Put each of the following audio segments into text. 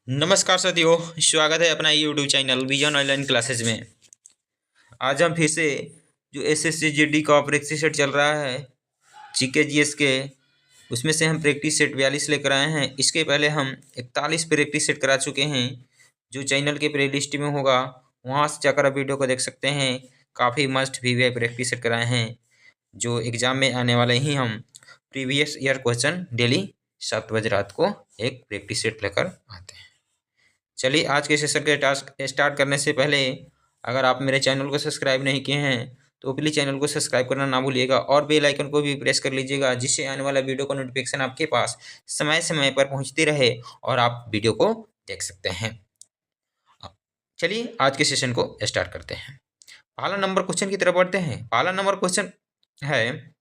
नमस्कार साथियों, स्वागत है अपना YouTube channel vision online classes में। आज हम फिर से जो एसएससी जीडी का प्रैक्टिस सेट चल रहा है जीके जीएस के, उसमें से हम प्रैक्टिस सेट 42 लेकर आए हैं। इसके पहले हम 41 प्रैक्टिस सेट करा चुके हैं, जो चैनल के प्लेलिस्ट में होगा, वहाँ से जाकर आप वीडियो को देख सकते हैं। काफ़ी मस्ट वीवीआई प्रैक्टिस सेट कराए हैं, जो एग्ज़ाम में आने वाले ही हम प्रीवियस ईयर क्वेश्चन डेली 7 बजे रात को एक प्रैक्टिस सेट लेकर आते हैं। चलिए, आज के सेशन के टास्क स्टार्ट करने से पहले अगर आप मेरे चैनल को सब्सक्राइब नहीं किए हैं तो प्लीज़ चैनल को सब्सक्राइब करना ना भूलिएगा और बेल आइकन को भी प्रेस कर लीजिएगा, जिससे आने वाला वीडियो का नोटिफिकेशन आपके पास समय समय पर पहुंचती रहे और आप वीडियो को देख सकते हैं। चलिए, आज के सेशन को स्टार्ट करते हैं। पहला नंबर क्वेश्चन की तरफ बढ़ते हैं। पहला नंबर क्वेश्चन है,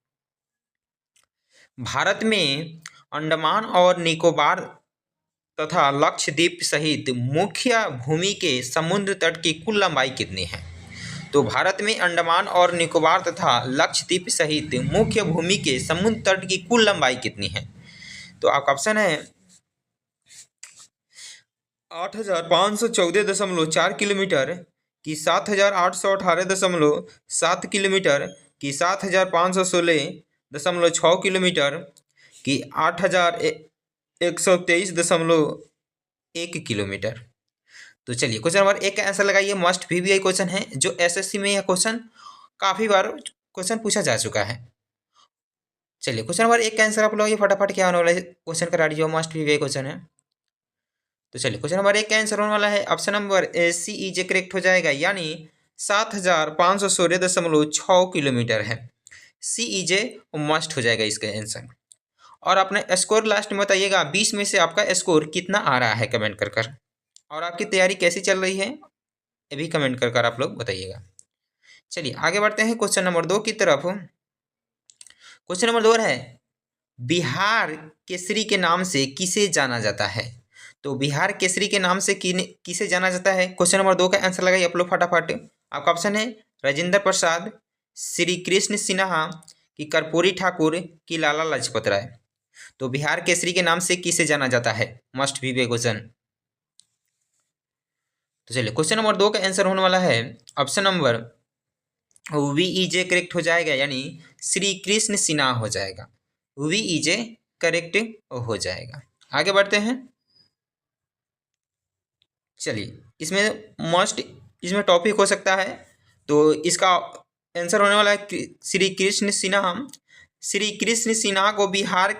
भारत में अंडमान और निकोबार तथा लक्षद्वीप सहित मुख्य भूमि के समुद्र तट की कुल लंबाई कितनी है? तो भारत में अंडमान और निकोबार तथा लक्षद्वीप सहित मुख्य भूमि के समुद्र तट की कुल लंबाई कितनी है? तो आपका ऑप्शन है 8,514.4 किलोमीटर की 7,818.7 किलोमीटर की 7,516.6 किलोमीटर की 8,123.1 किलोमीटर। तो चलिए, क्वेश्चन नंबर 1 का आंसर लगाइए। मस्ट वीवीआई क्वेश्चन है, जो एसएससी में यह क्वेश्चन काफ़ी बार क्वेश्चन पूछा जा चुका है। चलिए, क्वेश्चन नंबर 1 का आंसर आप लगाइए फटाफट। क्या होने वाला है क्वेश्चन का राइट, जो मस्ट वीवीआई क्वेश्चन है। तो चलिए, क्वेश्चन नंबर 1 का आंसर होने वाला है option number C E J correct हो जाएगा, यानी 7,516.6 किलोमीटर है। सी ई जे मस्ट हो जाएगा इसका आंसर। और अपने स्कोर लास्ट में बताइएगा, 20 में से आपका स्कोर कितना आ रहा है कमेंट कर। और आपकी तैयारी कैसी चल रही है ये भी कमेंट कर आप लोग बताइएगा। चलिए, आगे बढ़ते हैं क्वेश्चन नंबर 2 की तरफ। क्वेश्चन नंबर 2 है, बिहार केसरी के नाम से किसे जाना जाता है? तो बिहार केसरी के नाम से किसे जाना जाता है? क्वेश्चन नंबर 2 का आंसर लगाइए आप लोग फटाफट। आपका ऑप्शन है राजेंद्र प्रसाद, श्री कृष्ण सिन्हा की कर्पूरी ठाकुर की लाला लाजपत राय। तो बिहार केसरी के नाम से किसे जाना जाता है? Must be question. तो चलिए, क्वेश्चन नंबर 2 का आंसर होने वाला है option number V J correct हो जाएगा, यानी श्री कृष्ण सिन्हा हो जाएगा। वी जे करेक्ट हो जाएगा। आगे बढ़ते हैं। चलिए, इसमें टॉपिक हो सकता है, तो इसका आंसर होने वाला है श्री कृष्ण सिन्हा। श्री कृष्ण सिन्हा को बिहार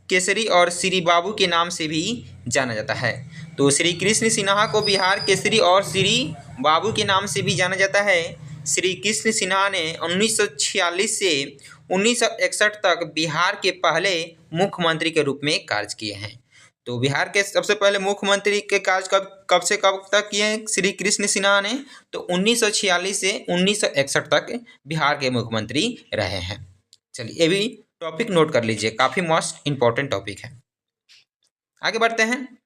केसरी और श्री बाबू के नाम से भी जाना जाता है। तो श्री कृष्ण सिन्हा को बिहार केसरी और श्री बाबू के नाम से भी जाना जाता है। श्री कृष्ण सिन्हा ने 1946 से 1961 तक बिहार के पहले मुख्यमंत्री के रूप में कार्य किए हैं। तो बिहार के सबसे पहले मुख्यमंत्री के कार्य कब से कब तक किए हैं श्री कृष्ण सिन्हा ने? तो 1946 से 1961 तक बिहार के मुख्यमंत्री रहे हैं। चलिए, ये भी टॉपिक नोट कर लीजिए, काफ़ी मोस्ट इंपॉर्टेंट टॉपिक है। आगे बढ़ते हैं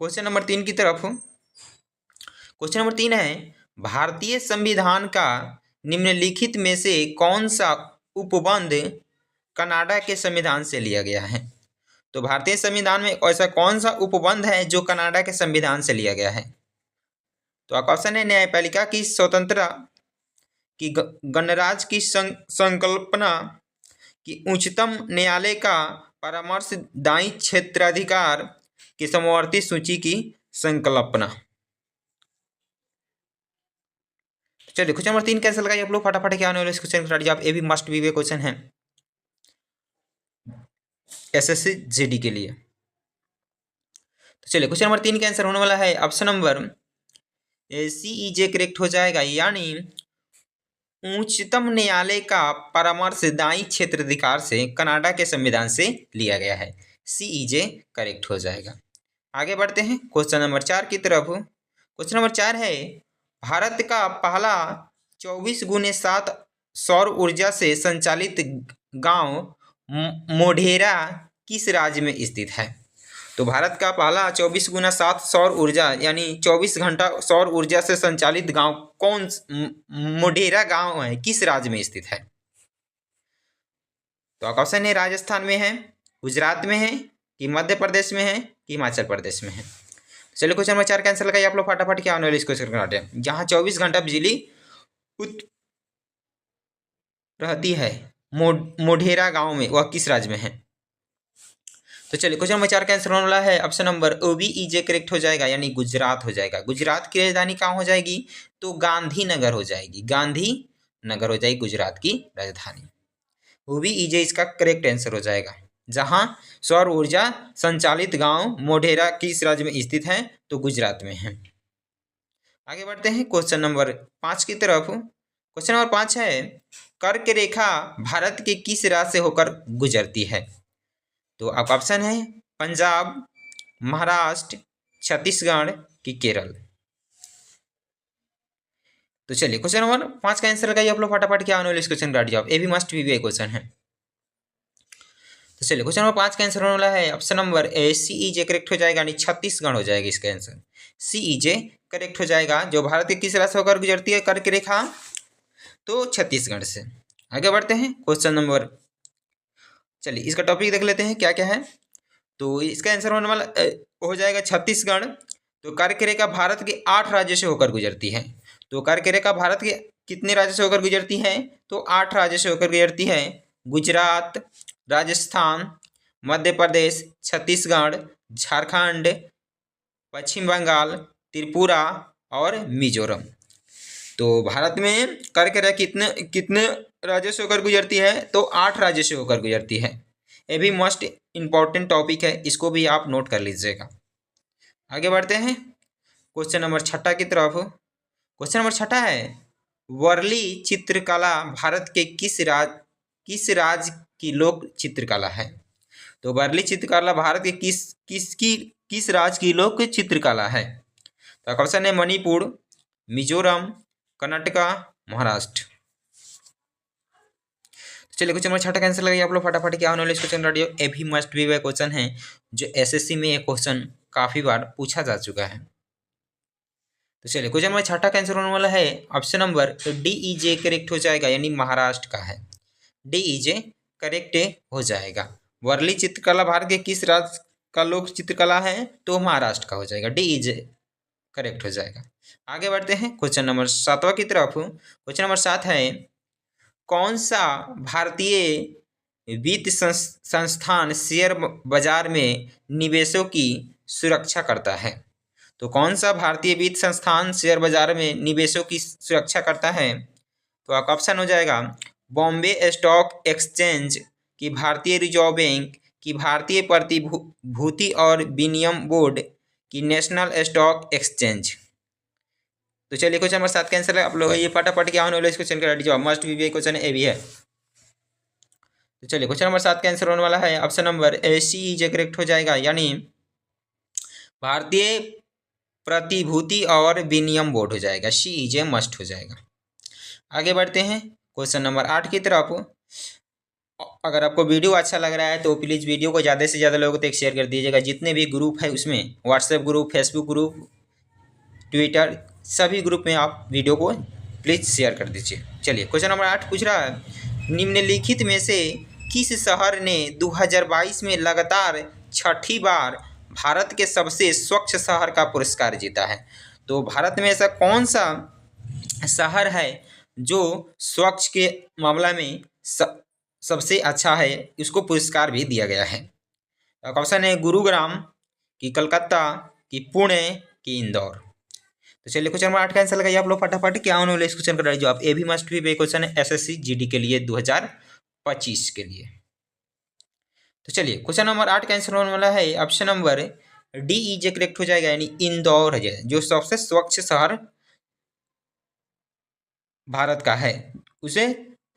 क्वेश्चन नंबर 3 की तरफ। क्वेश्चन नंबर 3 है, भारतीय संविधान का निम्नलिखित में से कौन सा उपबंध कनाडा के संविधान से लिया गया है? तो भारतीय संविधान में ऐसा कौन सा उपबंध है जो कनाडा के संविधान से लिया गया है? तो आपका ऑप्शन है न्यायपालिका की स्वतंत्रता, की गणराज की संकल्पना, कि उच्चतम न्यायालय का परामर्शदायी क्षेत्राधिकार, की समवर्ती सूची की संकल्पना। चलिए, क्वेश्चन नंबर 3 कैसे लगाइए आप लोग फटाफट। क्या आने वाले इस क्वेश्चन का जवाब, ये भी मस्ट बी क्वेश्चन है एसएससी जीडी के लिए। तो चलिए, क्वेश्चन नंबर 3 का आंसर होने वाला है option number C E J correct हो जाएगा, यानी उच्चतम न्यायालय का परामर्शदायी क्षेत्राधिकार से कनाडा के संविधान से लिया गया है। सी ई जे करेक्ट हो जाएगा। आगे बढ़ते हैं क्वेश्चन नंबर 4 की तरफ। क्वेश्चन नंबर 4 है, भारत का पहला 24x7 सौर ऊर्जा से संचालित गांव मोढेरा किस राज्य में स्थित है? तो भारत का पहला 24x7 सौर ऊर्जा यानी 24 घंटा सौर ऊर्जा से संचालित गांव कौन मोढेरा गांव है, किस राज्य में स्थित है? तो ऑप्शन है राजस्थान में है, गुजरात में है, कि मध्य प्रदेश में है, कि हिमाचल प्रदेश में है। चलिए क्वेश्चन नंबर 4 का आंसर लगाइए आप लोग फटाफट। क्या आने वाले इस क्वेश्चन का नाटे जहाँ 24 घंटा बिजली रहती है मोढेरा गांव में, वह किस राज्य में है? तो चलिए क्वेश्चन नंबर 4 का आंसर होने वाला है ऑप्शन नंबर OBEJ करेक्ट हो जाएगा, यानी गुजरात हो जाएगा। गुजरात की राजधानी कहाँ हो जाएगी? तो गांधीनगर हो जाएगी। गांधीनगर हो जाएगी गुजरात की राजधानी। OBEJ इसका करेक्ट आंसर हो जाएगा। जहां सौर ऊर्जा संचालित गांव मोढेरा किस राज्य में स्थित है? तो गुजरात में है। आगे बढ़ते हैं क्वेश्चन नंबर 5 की तरफ। क्वेश्चन नंबर 5 है कर्क रेखा भारत के किस राज्य से होकर गुजरती है? तो आपका ऑप्शन है पंजाब, महाराष्ट्र, छत्तीसगढ़ की केरल। तो चलिए क्वेश्चन नंबर 5 का आंसर लगाइए आप लोग फटाफट। क्या आने वाले इस क्वेश्चन का जवाब? ये भी मस्ट बी क्वेश्चन है। तो चलिए क्वेश्चन नंबर 5 का आंसर होने वाला है ऑप्शन नंबर CEJ करेक्ट हो जाएगा, यानी छत्तीसगढ़ हो जाएगा इसका आंसर। CEJ करेक्ट हो जाएगा। जो भारत के किस राज्य से होकर गुजरती है कर्क रेखा? तो छत्तीसगढ़ से। आगे बढ़ते हैं क्वेश्चन नंबर, चलिए इसका टॉपिक देख लेते हैं क्या क्या है। तो इसका आंसर होने वाला हो जाएगा छत्तीसगढ़। तो कर्क रेखा भारत के 8 राज्यों से होकर गुजरती है। तो कर्क रेखा भारत के कितने राज्यों से होकर गुजरती है? तो 8 राज्यों से होकर गुजरती है। गुजरात, राजस्थान, मध्य प्रदेश, छत्तीसगढ़, झारखंड, पश्चिम बंगाल, त्रिपुरा और मिजोरम। तो भारत में कर्क रेखा कितने कितने राज्यों से होकर गुजरती है? तो 8 राज्यों से होकर गुजरती है। ये भी मोस्ट इम्पॉर्टेंट टॉपिक है, इसको भी आप नोट कर लीजिएगा। आगे बढ़ते हैं क्वेश्चन नंबर 6 की तरफ। क्वेश्चन नंबर 6 है वर्ली चित्रकला भारत के किस राज्य की लोक चित्रकला है? तो वर्ली चित्रकला भारत के किस राज्य की लोक चित्रकला है? तो ऑप्शन है मणिपुर, मिजोरम, कर्नाटका, महाराष्ट्र। चलिए क्वेश्चन नंबर 6 का आंसर लगाइए आप लोग फटाफट। क्या होने वाले इस क्वेश्चन का रेडियो? ए भी मस्ट बी वे क्वेश्चन है जो SSC में ये क्वेश्चन काफी बार पूछा जा चुका है। तो चलिए क्वेश्चन नंबर 6 का आंसर होने वाला है ऑप्शन नंबर DEJ करेक्ट हो जाएगा, यानी महाराष्ट्र का है। DEJ करेक्ट हो जाएगा। वर्ली चित्रकला भारत के किस राज्य का लोक चित्रकला है? तो महाराष्ट्र का हो जाएगा। DEJ करेक्ट हो जाएगा। आगे बढ़ते हैं क्वेश्चन नंबर 7 की तरफ। क्वेश्चन नंबर 7 है कौन सा भारतीय वित्त संस्थान शेयर बाजार में निवेशों की सुरक्षा करता है? तो कौन सा भारतीय वित्त संस्थान शेयर बाजार में निवेशों की सुरक्षा करता है? तो आपका ऑप्शन हो जाएगा बॉम्बे स्टॉक एक्सचेंज, की भारतीय रिजर्व बैंक, की भारतीय प्रतिभूति और विनिमय बोर्ड, की नेशनल स्टॉक एक्सचेंज। तो चलिए क्वेश्चन नंबर 7 का आंसर आप लोग ये फटाफट क्या होने वाला इस क्वेश्चन का रेडी जवाब मस्ट बी क्वेश्चन ए भी है। तो चलिए क्वेश्चन नंबर 7 का आंसर होने वाला है ऑप्शन नंबर CEJ करेक्ट हो जाएगा, यानी भारतीय प्रतिभूति और विनिमय बोर्ड हो जाएगा। CEJ मस्ट हो जाएगा। आगे बढ़ते हैं क्वेश्चन नंबर 8 की तरफ। अगर आपको वीडियो अच्छा लग रहा है तो प्लीज़ वीडियो को ज़्यादा से ज़्यादा लोगों तक शेयर कर दीजिएगा। जितने भी ग्रुप है उसमें WhatsApp group, Facebook group, Twitter, सभी ग्रुप में आप वीडियो को प्लीज़ शेयर कर दीजिए। चलिए क्वेश्चन नंबर 8 पूछ रहा है निम्नलिखित में से किस शहर ने 2022 में लगातार 6ठी बार भारत के सबसे स्वच्छ शहर का पुरस्कार जीता है? तो भारत में ऐसा कौन सा शहर है जो स्वच्छ के मामला में सबसे अच्छा है, इसको पुरस्कार भी दिया गया है? ऑप्शन है गुरुग्राम, की कलकत्ता, की पुणे, की इंदौर। तो चलिए क्वेश्चन नंबर 8 का आंसर लगाइए आप लोग फटाफट। क्या होने वाला इस क्वेश्चन का जवाब? ए भी मस्ट बी क्वेश्चन है SSC GD के लिए 2025 के लिए। तो चलिए क्वेश्चन नंबर 8 का आंसर होने वाला है ऑप्शन नंबर DEJ करेक्ट हो जाएगा, यानी इंदौर है जो सबसे स्वच्छ शहर भारत का है। उसे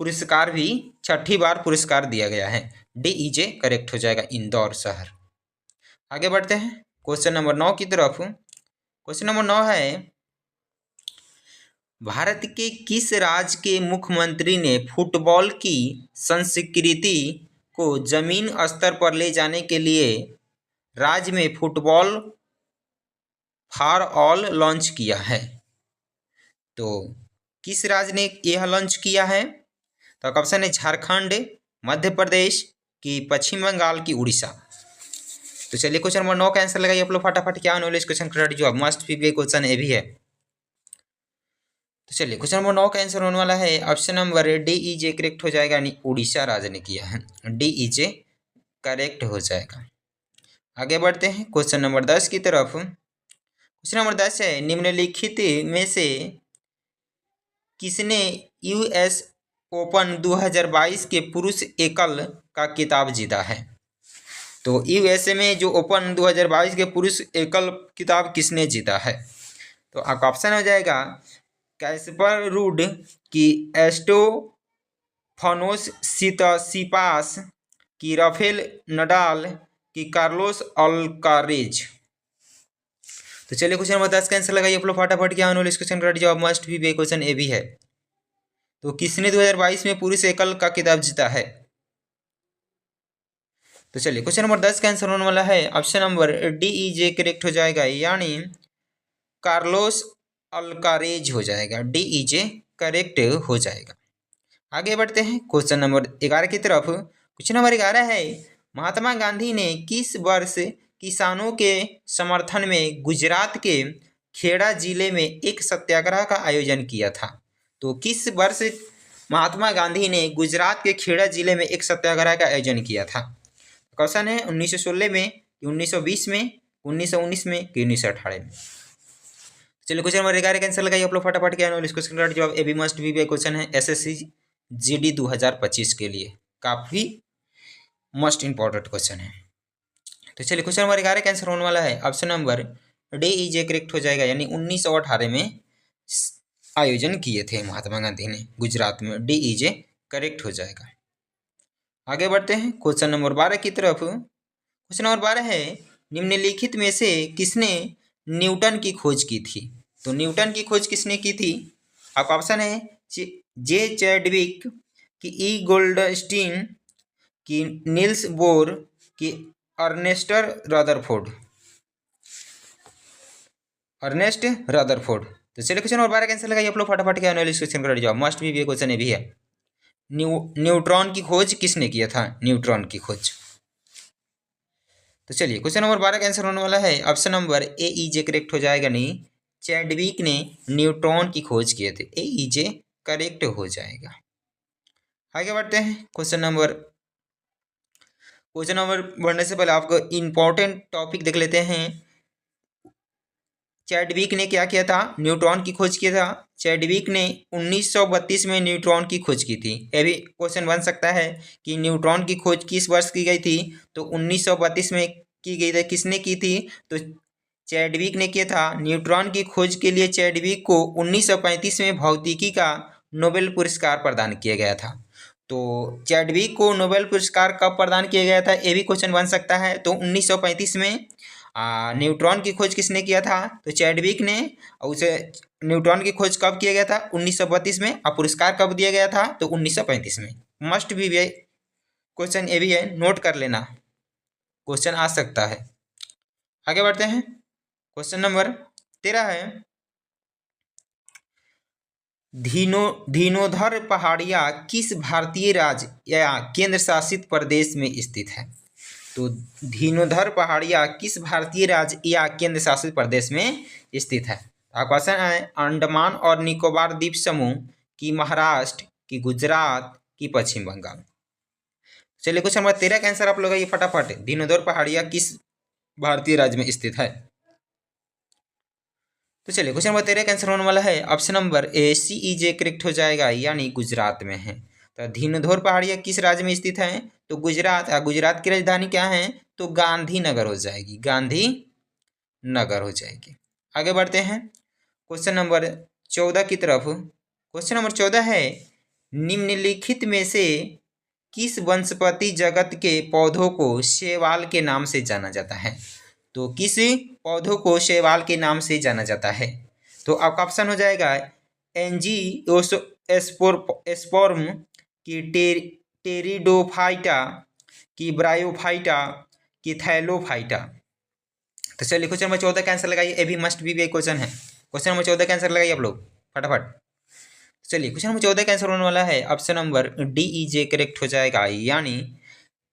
पुरस्कार भी 6ठी बार पुरस्कार दिया गया है। DEJ करेक्ट हो जाएगा, इंदौर शहर। आगे बढ़ते हैं क्वेश्चन नंबर 9 की तरफ। क्वेश्चन नंबर 9 है भारत के किस राज्य के मुख्यमंत्री ने फुटबॉल की संस्कृति को जमीन स्तर पर ले जाने के लिए राज्य में फुटबॉल फॉर ऑल लॉन्च किया है? तो किस राज्य ने यह लॉन्च किया है? तो ऑप्शन है झारखंड, मध्य प्रदेश, की पश्चिम बंगाल, की उड़ीसा। तो चलिए क्वेश्चन नंबर 9 का आंसर लगाइए आप लोग फटाफट। क्या नॉलेज क्वेश्चन करेक्ट जवाब, मस्ट बी क्वेश्चन ये भी है। तो चलिए क्वेश्चन नंबर 9 का आंसर होने वाला है option number D E J correct हो जाएगा, यानी उड़ीसा राज्य ने किया है, डी ई जे करेक्ट हो जाएगा। आगे बढ़ते हैं क्वेश्चन नंबर 10 की तरफ। क्वेश्चन नंबर 10 है निम्नलिखित में से किसने यूएस ओपन 2022 के पुरुष एकल का खिताब जीता है। तो यूएसए में जो ओपन 2022 के पुरुष एकल खिताब किसने जीता है। तो आपका ऑप्शन हो जाएगा कैस्पर रूड की एस्टोफानोस सितासिपास की राफेल नडाल की कार्लोस अल्कारेज। तो चलिए क्वेश्चन नंबर 10 का आंसर लगाइए आप लोग फटाफट। क्या होने वाला इस क्वेश्चन का जवाब मस्ट बी क्वेश्चन ए भी है। तो किसने 2022 में पुरुष एकल का खिताब जीता है। तो चलिए क्वेश्चन नंबर 10 का आंसर होने वाला है option number D E J correct हो जाएगा, यानी कार्लोस अल्कारेज हो जाएगा, डी ई जे करेक्ट हो जाएगा। आगे बढ़ते हैं क्वेश्चन नंबर 11 की तरफ। क्वेश्चन नंबर 11 है महात्मा गांधी ने किस वर्ष किसानों के समर्थन में गुजरात के खेड़ा जिले में एक सत्याग्रह का आयोजन किया था। तो किस वर्ष महात्मा गांधी ने गुजरात के खेड़ा जिले में एक सत्याग्रह का आयोजन किया था। क्वेश्चन है 1916 में, 1920 में, 1919 में कि 1918 में। चलिए क्वेश्चन नंबर 11 का आंसर लगाइए आप लोग फटाफट। क्या है क्वेश्चन का जवाब A B must be question है एसएससी जीडी 2025 के लिए काफी मोस्ट इंपॉर्टेंट क्वेश्चन है। तो चलिए क्वेश्चन नंबर 11 का आंसर होने वाला है option number D E J correct हो जाएगा, यानी 1918 में आयोजन किए थे महात्मा गांधी ने गुजरात में, डी ई जे करेक्ट हो जाएगा। आगे बढ़ते हैं क्वेश्चन नंबर 12 की तरफ। क्वेश्चन नंबर 12 है निम्नलिखित में से किसने न्यूटन की खोज की थी। तो न्यूटन की खोज किसने की थी। आपका ऑप्शन है जे चैडविक की, ई गोल्डस्टीन की, नील्स बोर की, अर्नेस्ट रदरफोर्ड। Ernest Rutherford. तो चलिए क्वेश्चन नंबर 12 का आंसर लगाइए आप लोग फटाफट। क्या एनालिसिस क्वेश्चन का जवाब मस्ट बी क्वेश्चन ये भी है। न्यूट्रॉन की खोज किसने किया था, न्यूट्रॉन की खोज। तो चलिए क्वेश्चन नंबर 12 का आंसर होने वाला है ऑप्शन नंबर ए ई जे करेक्ट हो जाएगा, नहीं चैडविक ने न्यूट्रॉन की खोज किए थे, ए ई जे करेक्ट हो जाएगा। आगे बढ़ते हैं क्वेश्चन नंबर बढ़ने से पहले आपको इंपॉर्टेंट टॉपिक देख लेते हैं। चैडविक ने क्या किया था, न्यूट्रॉन की खोज किया था। चैडविक ने 1932 में न्यूट्रॉन की खोज की थी। यह भी क्वेश्चन बन सकता है कि न्यूट्रॉन की खोज किस वर्ष की गई थी। तो 1932 में की गई थी। किसने की थी, तो चैडविक ने किया था। न्यूट्रॉन की खोज के लिए चैडविक को 1935 में भौतिकी का नोबेल पुरस्कार प्रदान किया गया था। तो चैडविक को नोबेल पुरस्कार कब प्रदान किया गया था, ये भी क्वेश्चन बन सकता है। तो 1935 में न्यूट्रॉन की खोज किसने किया था, तो चैडविक ने। और उसे न्यूट्रॉन की खोज कब किया गया था, 1932 में। और पुरस्कार कब दिया गया था, तो 1935 में। मस्ट भी क्वेश्चन ये भी है, नोट कर लेना, क्वेश्चन आ सकता है। आगे बढ़ते हैं क्वेश्चन नंबर 13 है धीनोधर पहाड़िया किस भारतीय राज्य या केंद्र शासित प्रदेश में स्थित है। तो धीनोधर पहाड़िया किस भारतीय राज्य या केंद्र शासित प्रदेश में स्थित है। क्वेश्चन है अंडमान और निकोबार द्वीप समूह की, महाराष्ट्र की, गुजरात की, पश्चिम बंगाल। चलिए क्वेश्चन नंबर 13 का आंसर आप लोग ये फटाफट। धीनोधर पहाड़िया किस भारतीय राज्य में स्थित है। तो चलिए क्वेश्चन नंबर 13 का आंसर होने वाला है option number A C E J correct हो जाएगा, यानी गुजरात में है। तो धीनोधर पहाड़िया किस राज्य में स्थित है, तो गुजरात। गुजरात की राजधानी क्या है, तो गांधीनगर हो जाएगी, गांधीनगर हो जाएगी। आगे बढ़ते हैं क्वेश्चन नंबर 14 की तरफ। क्वेश्चन नंबर 14 है निम्नलिखित में से किस वनस्पति जगत के पौधों को शैवाल के नाम से जाना जाता है। तो किस पौधों को शैवाल के नाम से जाना जाता है। तो आपका ऑप्शन हो जाएगा एंजियोस्पर्म की, टेरिडोफाइटा की, ब्रायोफाइटा की, थैलोफाइटा। तो चलिए क्वेश्चन नंबर 14 का आंसर लगाइए। ये भी मस्ट बी क्वेश्चन है। क्वेश्चन नंबर 14 का आंसर लगाइए आप लोग फटाफट। चलिए क्वेश्चन नंबर 14 का आंसर होने वाला है option number D E J correct हो जाएगा, यानी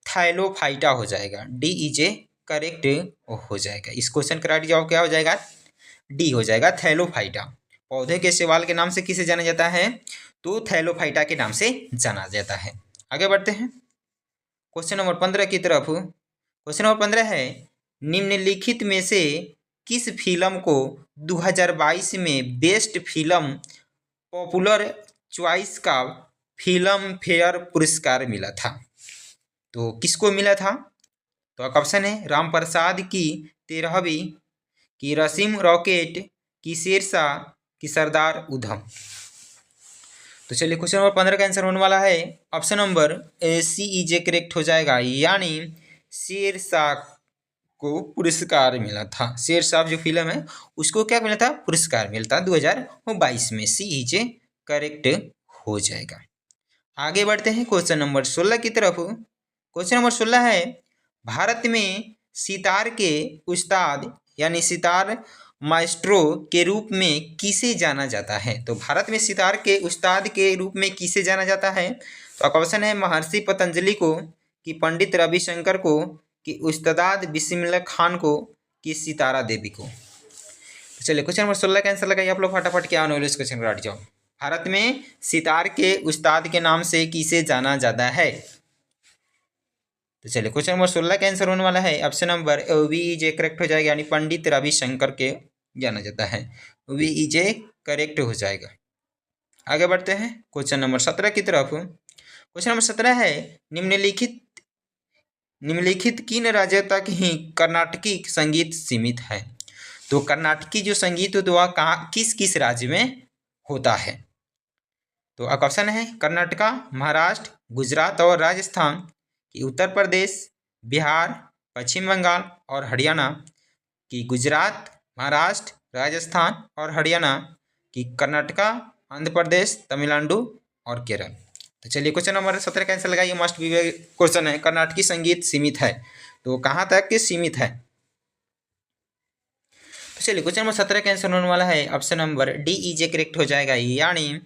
थैलोफाइटा हो जाएगा, डी ई जे करेक्ट हो जाएगा। इस क्वेश्चन का राइट जवाब क्या हो जाएगा? डी हो जाएगा, थैलोफाइटा। पौधे के शैवाल के नाम से किसे जाना जाता है? तो थैलोफाइटा के नाम से जाना जाता है। आगे बढ़ते हैं क्वेश्चन नंबर 15 की तरफ। क्वेश्चन नंबर 15 है, निम्नलिखित में से किस फिल्म को 2022 में बेस्ट फिल्म पॉपुलर चॉइस का फिल्म फेयर पुरस्कार मिला था? तो किसको मिला था? तो आपका ऑप्शन है राम प्रसाद की 13वीं, की रसीम रॉकेट, की शेरशाह, की सरदार उधम। तो चलिए क्वेश्चन नंबर 15 का आंसर होने वाला है option number C E J correct हो जाएगा, यानी शेरशाह को पुरस्कार मिला था। शेरशाह जो फिल्म है उसको क्या मिला था? पुरस्कार मिलता 2022 में। सी ई जे करेक्ट हो जाएगा। आगे बढ़ते हैं क्वेश्चन नंबर 16 की तरफ। क्वेश्चन नंबर 16 है, भारत में सितार के उस्ताद यानी सितार माइस्ट्रो के रूप में किसे जाना जाता है? तो भारत में सितार के उस्ताद के रूप में किसे जाना जाता है? तो आपका ऑप्शन है महर्षि पतंजलि को, कि पंडित रविशंकर को, कि उस्ताद बिस्मिल्लाह खान को, कि सितारा देवी को। तो चलिए क्वेश्चन नंबर 16 का आंसर लगाइए आप लोग फटाफट। क्या होने वाले इस क्वेश्चन का राइट जवाब? भारत में सितार के उस्ताद के नाम से किसे जाना जाता है? तो चलिए क्वेश्चन नंबर 16 का आंसर होने वाला है option number V E J correct हो जाएगा, यानी पंडित रविशंकर के जाना जाता है। वी ई जे करेक्ट हो जाएगा। आगे बढ़ते हैं क्वेश्चन नंबर 17 की तरफ। क्वेश्चन नंबर 17 है, निम्नलिखित किन राज्यों तक ही कर्नाटकी संगीत सीमित है? तो कर्नाटकी जो संगीत होता है वह कहाँ किस किस राज्य में होता है? तो आपका ऑप्शन है कर्नाटका, महाराष्ट्र, गुजरात और राजस्थान, कि उत्तर प्रदेश, बिहार, पश्चिम बंगाल और हरियाणा, कि गुजरात, महाराष्ट्र, राजस्थान और हरियाणा, कि कर्नाटका, आंध्र प्रदेश, तमिलनाडु और केरल। तो चलिए क्वेश्चन नंबर 17 का आंसर लगाइए। मस्ट बी क्वेश्चन है, कर्नाटकी संगीत सीमित है, तो कहाँ तक के सीमित है? तो चलिए क्वेश्चन नंबर 17 का आंसर होने वाला है option number D E J correct हो जाएगा, यानी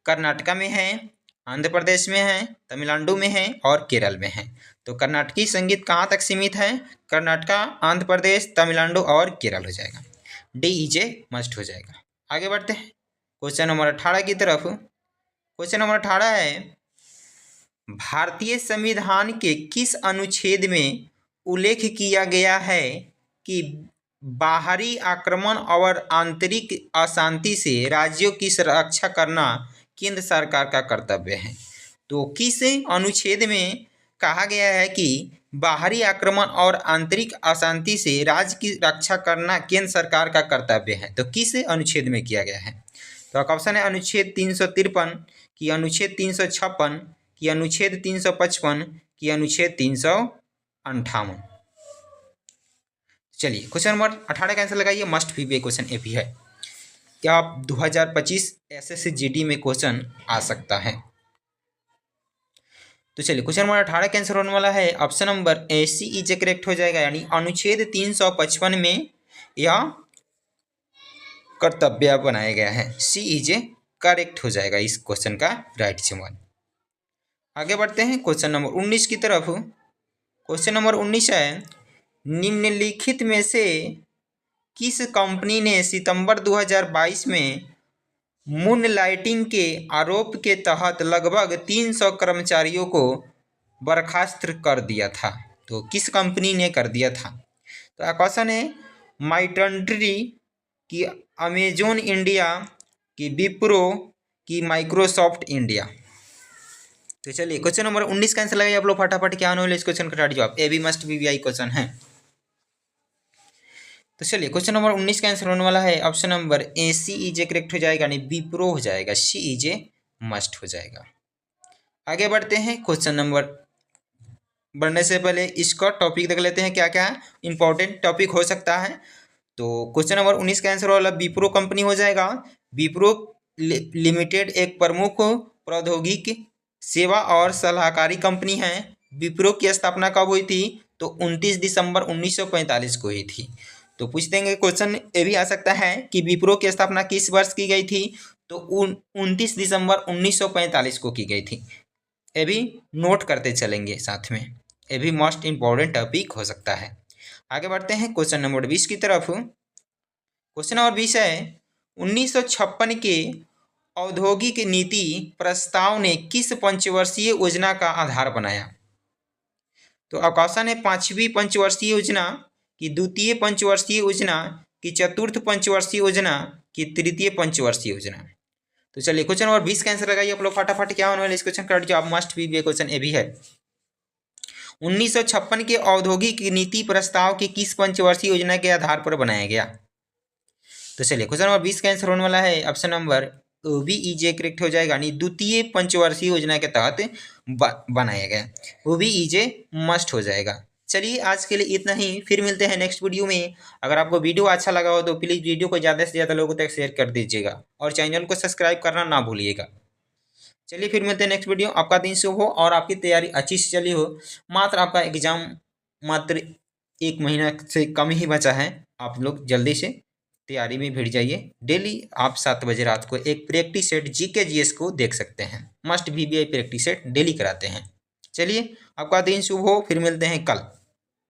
कर्नाटका में है, आंध्र प्रदेश में है, तमिलनाडु में है और केरल में है। तो कर्नाटकी संगीत कहाँ तक सीमित है? कर्नाटका, आंध्र प्रदेश, तमिलनाडु और केरल हो जाएगा। डी ई जे मस्ट हो जाएगा। आगे बढ़ते हैं क्वेश्चन नंबर 18 की तरफ। क्वेश्चन नंबर 18 है, भारतीय संविधान के किस अनुच्छेद में उल्लेख किया गया है कि बाहरी आक्रमण और आंतरिक अशांति से राज्यों की सुरक्षा करना केंद्र सरकार का कर्तव्य है? तो किस अनुच्छेद में कहा गया है कि बाहरी आक्रमण और आंतरिक अशांति से राज्य की रक्षा करना केंद्र सरकार का कर्तव्य है? तो किस अनुच्छेद में किया गया है? तो आपका ऑप्शन है अनुच्छेद 353, कि अनुच्छेद 356, कि अनुच्छेद 355, कि अनुच्छेद 358। चलिए क्वेश्चन नंबर 18 का आंसर लगाइए। मस्ट भी क्वेश्चन ए भी है, क्या आप 2025 एसएससी जीडी में क्वेश्चन आ सकता है। तो चलिए क्वेश्चन नंबर 18 का आंसर होने वाला है option number A C E J correct हो जाएगा, यानी अनुच्छेद 355 में यह कर्तव्य बनाया गया है। सी ई जे करेक्ट हो जाएगा इस क्वेश्चन का राइट जवाब। आगे बढ़ते हैं क्वेश्चन नंबर 19 की तरफ। क्वेश्चन नंबर 19 है, निम्नलिखित में से किस कंपनी ने सितंबर 2022 में मून लाइटिंग के आरोप के तहत लगभग 300 कर्मचारियों को बर्खास्त कर दिया था? तो किस कंपनी ने कर दिया था? तो क्वेश्चन है माइटंट्री, की अमेजोन इंडिया, की विप्रो, की माइक्रोसॉफ्ट इंडिया। तो चलिए क्वेश्चन नंबर 19 का आंसर लगाइए आप लोग फटाफट। क्या आने वाले इस क्वेश्चन का राइट जवाब? A B must be I question है। तो चलिए क्वेश्चन नंबर 19 का आंसर होने वाला है option number A C E J correct हो जाएगा, यानी विप्रो हो जाएगा। सी ई जे मस्ट हो जाएगा। आगे बढ़ते हैं क्वेश्चन नंबर बढ़ने से पहले इसका टॉपिक देख लेते हैं, क्या क्या इंपॉर्टेंट टॉपिक हो सकता है। तो क्वेश्चन नंबर 19 का आंसर वाला विप्रो कंपनी हो जाएगा। विप्रो लिमिटेड एक प्रमुख प्रौद्योगिकी सेवा और सलाहकारी कंपनी है। विप्रो की स्थापना कब हुई थी? तो 29 दिसंबर 1945 को हुई थी। तो पूछ देंगे क्वेश्चन ये भी आ सकता है कि विप्रो की स्थापना किस वर्ष की गई थी? तो 29 दिसंबर 1945 को की गई थी। ये भी नोट करते चलेंगे साथ में, ये भी मोस्ट इम्पॉर्टेंट टॉपिक हो सकता है। आगे बढ़ते हैं क्वेश्चन नंबर 20 की तरफ। क्वेश्चन नंबर 20 है 1956 के औद्योगिक नीति प्रस्ताव ने किस पंचवर्षीय योजना का आधार बनाया? तो ऑप्शन है 5वीं पंचवर्षीय योजना, की द्वितीय पंचवर्षीय योजना, की चतुर्थ पंचवर्षीय योजना, की तृतीय पंचवर्षीय योजना। तो चलिए क्वेश्चन नंबर 20 का आंसर लगाइए आप लोग फटाफट। क्या होने वाला इस क्वेश्चन का जवाब मस्ट बी क्वेश्चन ए भी है। 1956 के औद्योगिक नीति प्रस्ताव के किस पंचवर्षीय योजना के आधार पर बनाया गया? तो चलिए क्वेश्चन नंबर 20 का आंसर होने वाला है option number B E J correct हो जाएगा, यानी द्वितीय पंचवर्षीय योजना के तहत बनाया गया। वो भी ईजे मस्ट हो जाएगा। चलिए आज के लिए इतना ही, फिर मिलते हैं नेक्स्ट वीडियो में। अगर आपको वीडियो अच्छा लगा हो तो प्लीज़ वीडियो को ज़्यादा से ज़्यादा लोगों तक शेयर कर दीजिएगा और चैनल को सब्सक्राइब करना ना भूलिएगा। चलिए फिर मिलते हैं नेक्स्ट वीडियो। आपका दिन शुभ हो और आपकी तैयारी अच्छी से चली हो। मात्र आपका एग्जाम मात्र 1 महीना से कम ही बचा है। आप लोग जल्दी से तैयारी में भिड़ जाइए। डेली आप 7 बजे रात को एक प्रैक्टिस सेट जीके जीएस को देख सकते हैं। Must VBI practice set daily कराते हैं। चलिए आपका दिन शुभ हो, फिर मिलते हैं कल।